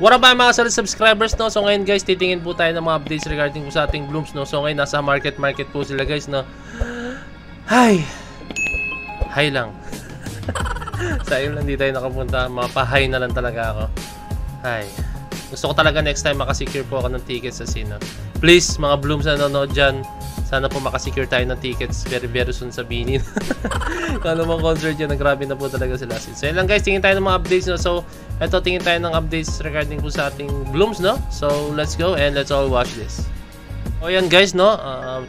What up mga solid subscribers, no? So ngayon guys, titingin po tayo ng mga updates regarding po sa ating blooms, no? So ngayon nasa market po sila guys, no? Hi lang. Sa iyo lang di tayo nakapunta, mapahay na lang talaga ako. Hi. Gusto ko talaga next time makasecure po ako ng tickets sa Sino. Please mga blooms na nanonood dyan, sana po makasecure tayo ng tickets very soon sa Binin. Kung ano mang concert yun, grabe na po talaga sila. So yun lang guys, tingin tayo ng mga updates, no? So eto, tingin tayo ng updates regarding po sa ating blooms, no? So let's go and let's all watch this. O yan guys, no?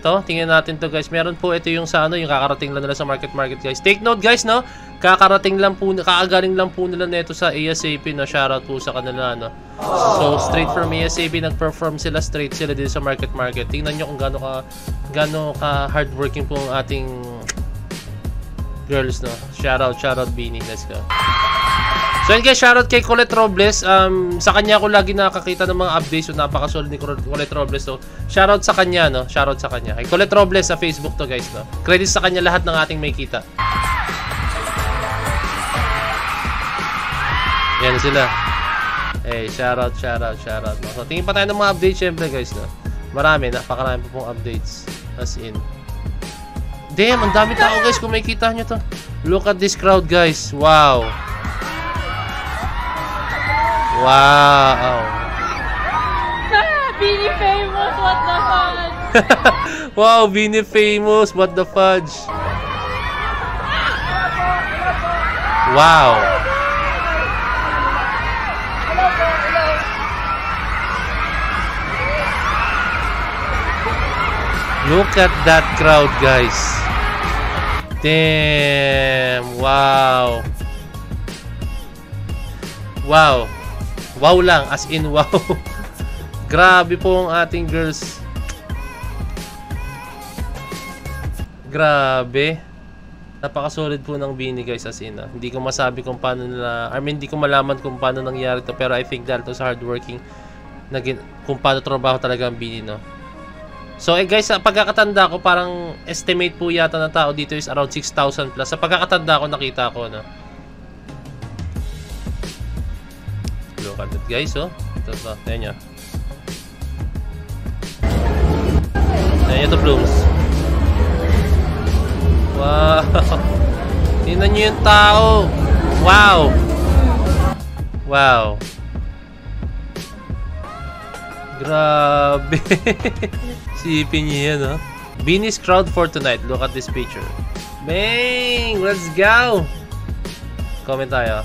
Tingnan natin to guys. Meron po ito yung sa ano, yung kakarating lang nila sa market guys. Take note guys, no? Kakarating lang po, kaagaling lang po nila nito sa ASAP, no? Shoutout po sa kanila, no? So straight from ASAP, nag-perform sila, straight sila dito sa market. Tingnan nyo kung gaano ka hardworking po ang ating girls, no? Shoutout Bini, let's go. So yun guys, shoutout kay Colette Robles. Sa kanya ako lagi nakakita ng mga updates. So napakasolid ni Colette Robles. So shoutout sa kanya, no? Shoutout sa kanya. Kay Colette Robles sa Facebook to guys, no? Credits sa kanya lahat ng ating may kita. Yan sila. Hey, shoutout, no? So tingin pa tayo ng mga updates syempre guys, no? Napakarami pa pong updates. As in. Damn, ang dami tao guys kung may kita nyo to. Look at this crowd guys. Wow. Bini famous, what the fudge? Wow, Bini famous, what the fudge? Wow. Look at that crowd, guys. Damn, wow. Wow lang, as in wow. Grabe po ang ating girls. Grabe. Napaka-solid po ng Bini guys, as in. Hindi ko masabi kung paano nila, hindi ko malaman kung paano nangyari to, pero I think dahil to sa hardworking, kung paano trabaho talaga ang Bini, no? So guys, sa pagkakatanda ko, parang estimate po yata ng tao dito is around 6,000 plus. Sa pagkakatanda ko, nakita ko, no? Look at it guys, oh. Ito, tignan nyo. Tignan nyo ito, blooms. Wow. Tignan nyo yung tao. Wow. Grabe. Sipin nyo yan, oh. Bini's crowd for tonight. Look at this picture. Bang! Let's go! Comment tayo.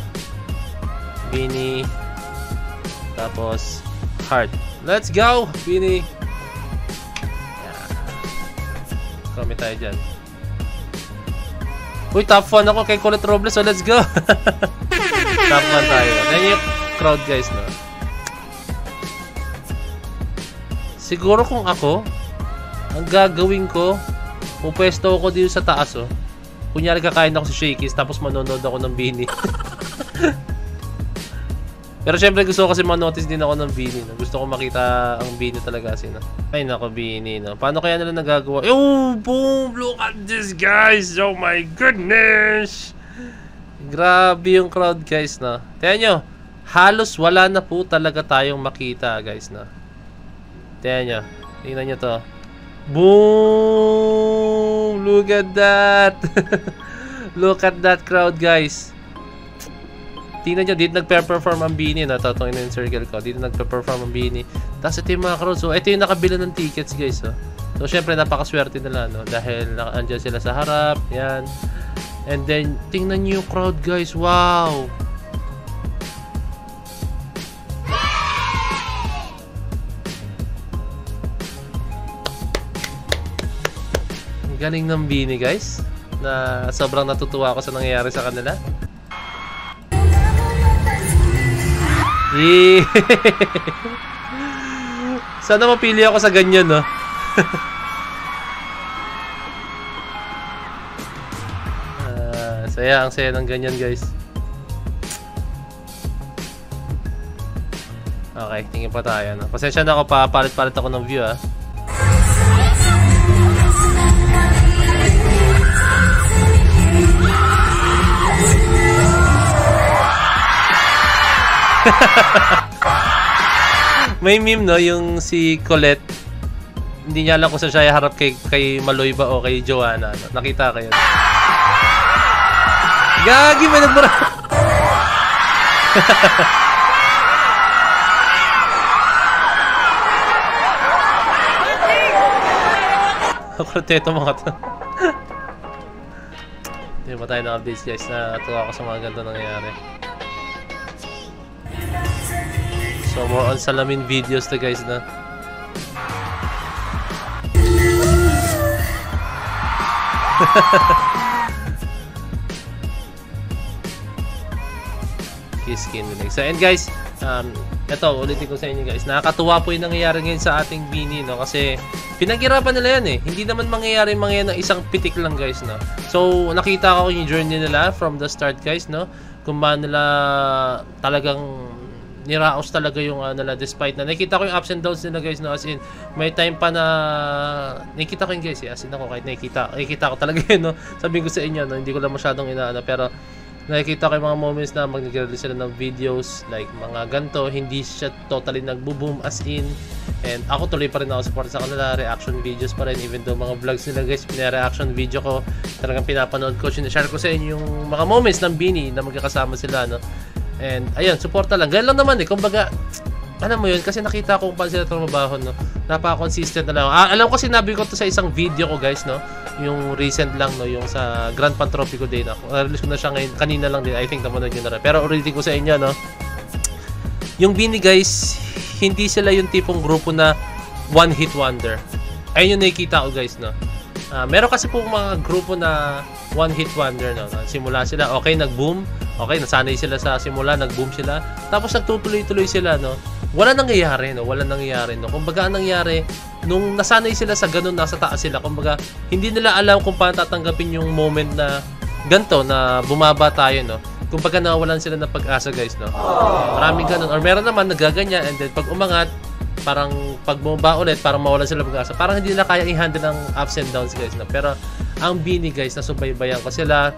Bini. Tapos, heart. Let's go, Bini! Yeah. Comment tayo dyan. Uy, top 1 ako kay Colette Robles, so let's go! Top 1 tayo. Yan yung crowd, guys, no? Siguro kung ako, ang gagawin ko, pupwesto ako dito sa taas, oh. Kunyari kakain ako sa Shakey's, tapos manonood ako ng Bini. Pero syempre gusto ko kasi ma-notice din ako ng Bini, no? Gusto ko makita ang Bini talaga kasi, no? Ay nako, Bini, no? Paano kaya nila nagagawa? Oh, boom! Look at this, guys! Oh my goodness! Grabe yung crowd, guys, no? Tingnan nyo, halos wala na po talaga tayong makita, guys, no? Tingnan nyo. Tingnan nyo to. Boom! Look at that! Look at that crowd, guys. Tingnan nyo, dito nagpe-perform ang Bini, no? Tatong in circle ko. Dito nagpe-perform ang Bini. Tapos ito yung mga crowd. So, ito yung nakabila ng tickets, guys, oh. So, syempre, napakaswerte nila, no? Dahil andyan sila sa harap. Yan. And then, tingnan nyo yung crowd, guys. Wow! Ang galing ng Bini, guys. Na sobrang natutuwa ako sa nangyayari sa kanila. Sana mapili ako sa ganyan, no? Ang saya ng ganyan, guys. Okay, tingin pa tayo, no? Pasensya na ako, papalit-palit ako ng view, ah. May meme, no, yung si Colette, hindi niya alam kung saan siya harap kay Maloy ba o kay Joanna. No? Nakita ka yun. Gagi, may nagbura. Kwarteto mga to. Hindi ba tayo naka-base guys? Natuwa ako sa mga ganito nangyayari. So more on salamin videos to guys na. Kiss skin like. So and guys, ito ulitin ko sa inyo guys. Nakakatuwa po yung nangyayari ngayon sa ating Bini, no, kasi pinaghirapan nila yan eh. Hindi naman mangyayari mga ng isang pitik lang guys, no. So nakita ko yung journey nila from the start guys, no. Kung paano nila talagang niraos talaga yung nila despite na nakita ko yung ups and downs nila guys, no, as in may time pa na nakita ko yung guys, as in ako kahit nakita ko talaga yun, no. Sabihin ko sa inyo, no, hindi ko lang masyadong inaano, pero nakikita ko yung mga moments na mag-release sila ng videos like mga ganto, hindi siya totally nagbo-boom as in, and ako tuloy pa rin ako support sa kanila, reaction videos pa rin, even though mga vlogs nila guys, pina-reaction video ko, talagang pinapanood ko, share ko sa inyo yung mga moments ng Bini na magkakasama sila, no. And ayun, suporta lang. Ganun lang naman eh. Kumbaga, alam mo yun, kasi nakita ko kung paano sila trumabaho, no. Napaka-consistent na lang. Alam ko, sinabi ko to sa isang video ko, guys, no. Yung recent lang, no, yung sa Grand Pantropico Day na. Release ko na siya ngayon, kanina lang din. I think naman yun na rin. Pero ulitin ko sa inyo, no. Yung Bini, guys, hindi sila yung tipong grupo na one hit wonder. Ayun yung nakikita ko, guys, no. Meron kasi po mga grupo na one hit wonder, no. Simula sila, okay, nag-boom. Okay, nasanay sila sa simula, nag-boom sila. Tapos nagtutuloy-tuloy sila, no. Wala nangyayari, no. Wala nangyayari, no. Kumbaga, ang nangyari, nung nasanay sila sa ganun, nasa taas sila. Kumbaga, hindi nila alam kung paano tatanggapin yung moment na ganito, na bumaba tayo, no. Kumbaga, nawalan sila ng pag-asa, guys, no. Maraming ganun. Or meron naman, nagaganyan, and then pag umangat, parang pag bumaba ulit, parang mawalan sila pag-asa. Parang hindi nila kaya i-handle ng ups and downs, guys, no. Pero, ang Bini, guys, nasubaybayan ko sila.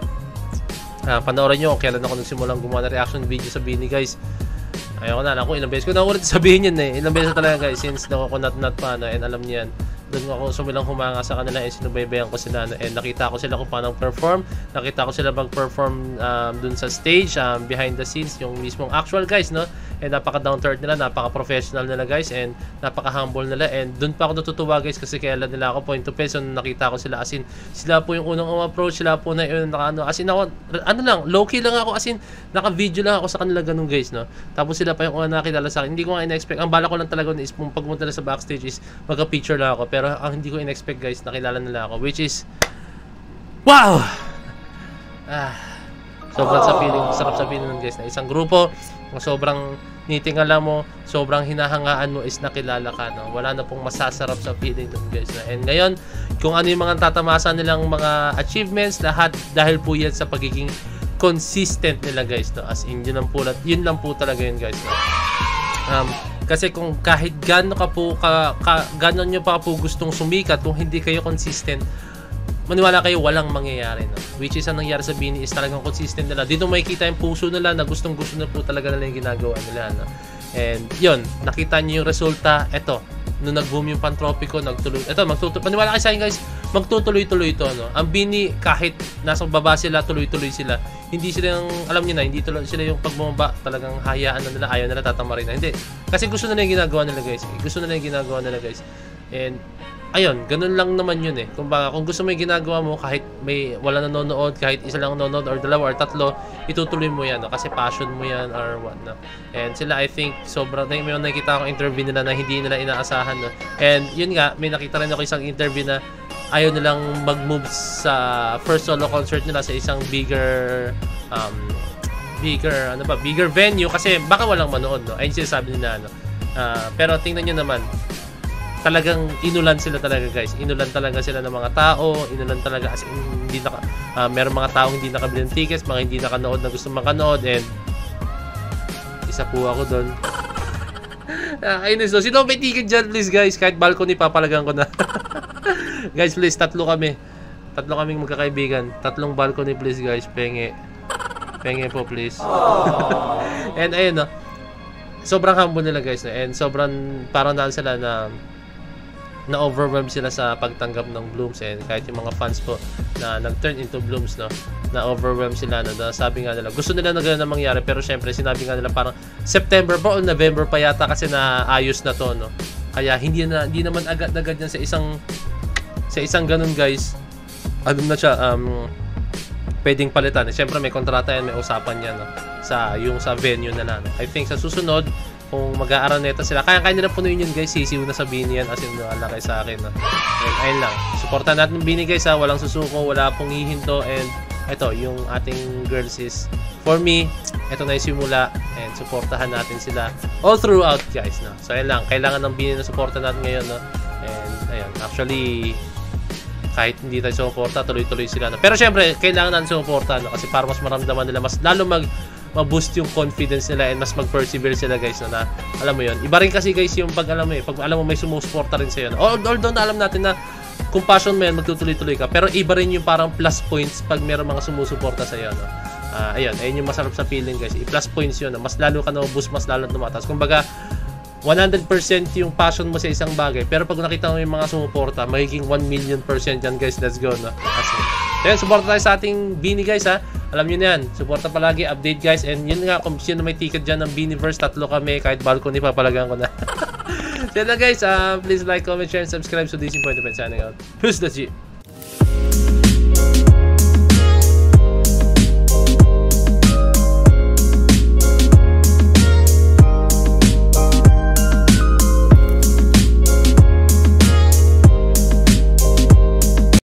Panoorin nyo kung kailan ako nagsimulang gumawa ng reaction video sa Bini, guys. Ayoko na, ako ilang beses ko na ulit sabihin yun eh. Ilang beses talaga guys, since nakukunat pa, no, and alam niyo yan. Doon ako sumilang humanga sa kanila and sinubaybayan ko sila, no, and nakita ko sila kung paano perform. Nakita ko sila mag-perform dun sa stage, behind the scenes, yung mismong actual guys, no. And napaka-down to earth nila, napaka-professional nila guys, and napaka-humble nila. And dun pa ako natutuwa guys, kasi kailan nila ako point to face, so nakita ko sila, as in, sila po yung unang approach, sila po na yun, as in ako, ano lang, low-key lang ako, as in, naka-video lang ako sa kanila ganun guys, no. Tapos sila pa yung unang nakilala sa akin. Hindi ko nga in-expect, ang bala ko lang talaga is, pagpunta na sa backstage is, magka-picture lang ako, pero ang hindi ko in-expect guys, nakilala nila ako, which is, wow! Sobrang sa feeling, sarap sa feeling nun guys, na isang grupo, sobrang nitingala mo, sobrang hinahangaan mo is nakilala ka, no? Wala na pong masasarap sa feeling nun guys, no? And ngayon, kung ano yung mga tatamasa nilang mga achievements, lahat dahil po yan sa pagiging consistent nila guys, no? As in, yun lang po talaga yun guys, no? Kasi kung kahit gano'n gano'n nyo pa po gustong sumikat, kung hindi kayo consistent, maniwala kayo, walang mangyayari, no? Which is, ang nangyari sa Bini is talagang consistent nila. Dito makikita yung puso nila na gustong-gusto na po talaga nila yung ginagawa nila, no? And yun, nakita nyo yung resulta. Eto, nung nag-boom yung Pantropico, maniwala kayo sa akin guys, magtutuloy-tuloy ito, no? Ang Bini, kahit nasa baba sila, tuloy-tuloy sila. Hindi sila yung, alam nyo na, hindi sila yung pagbumaba, talagang hayaan na nila, ayaw nila, tatamarin na. Hindi. Kasi gusto nila yung ginagawa nila guys. Gusto nila yung ginagawa nila guys. And ayun, ganun lang naman yun eh. Kung gusto mo yung ginagawa mo, kahit may wala nanonood, kahit isa lang nanonood or dalawa or tatlo, itutuloy mo yan, no? Kasi passion mo yan or what, no? And sila, I think, sobrang, may nakikita akong interview nila na hindi nila inaasahan, no? And yun nga, may nakita rin ako isang interview na ayaw nilang mag-move sa first solo concert nila sa isang bigger venue kasi baka walang manood, no? Ayun sinasabi nila, no? Pero tingnan nyo naman, talagang inulan sila talaga guys. Inulan talaga sila ng mga tao, inulan talaga as in, hindi meron mga tao hindi nakabili ng tickets, mga hindi nakanood na gusto makanood, and isa po ako doon. Ayun, so sino may ticket dyan please guys, kahit balcony papalagan ko na. Guys please, tatlo kaming magkakaibigan, 3 balcony please guys, penge po please. And ayun, no, sobrang humble nila guys, no? And sobrang parang daan sila na overwhelmed sila sa pagtanggap ng blooms, and kahit yung mga fans po na nag-turn into blooms, no, na overwhelmed sila, no, na sabi nga nila gusto nila na gano'n na mangyari, pero syempre sinabi nga nila parang September pa o November pa yata kasi na ayos na to, no, kaya hindi naman agad-agad yan sa isang ganun guys, ano na siya, pwedeng palitan. Siyempre may kontrata yan, may usapan yan, no, sa venue nila, no. I think sa susunod kung mag-aaraneta sila, kaya nila punuin yun guys, sisiw na sa Bini yan, as in alakay sa akin, no. And ayun lang, supportan natin Bini guys, ha, walang susuko, wala pong hihinto, and ito yung ating girls is, for me, ito na yung simula, and supportahan natin sila all throughout guys, no. So ayun lang, kailangan ng Bini na supportan natin ngayon, no. And ayun, actually kahit hindi tayo sumuporta, tuloy-tuloy sila, no. Pero syempre kailangan natin sumuporta, no, kasi para mas maramdaman nila, mas lalo ma-boost yung confidence nila, and mas mag-persevere sila guys, na alam mo yun, iba rin kasi guys yung pag alam mo may sumusuporta rin sa'yo, no? Although na alam natin na kung passion mo yan, magtutuloy-tuloy ka, pero iba rin yung parang plus points pag meron mga sumusuporta sa'yo, no? Ayun yung masarap sa feeling guys, i-plus points yun, no? Mas lalo ka na boost, mas lalo tumataas, kumbaga 100% yung passion mo sa isang bagay, pero pag nakita mo yung mga sumuporta, magiging 1,000,000% yan guys. Let's go, no? Then suporta tayo sa ating Bini guys, ha. Alam nyo na yan, suporta palagi, update guys, and yun nga, kung sino may ticket dyan ng Biniverse, 3 kami, kahit balcony papalagan ko na. So yun na guys, please like, comment, share, and subscribe. So this is Point of Signing out. Who's the G?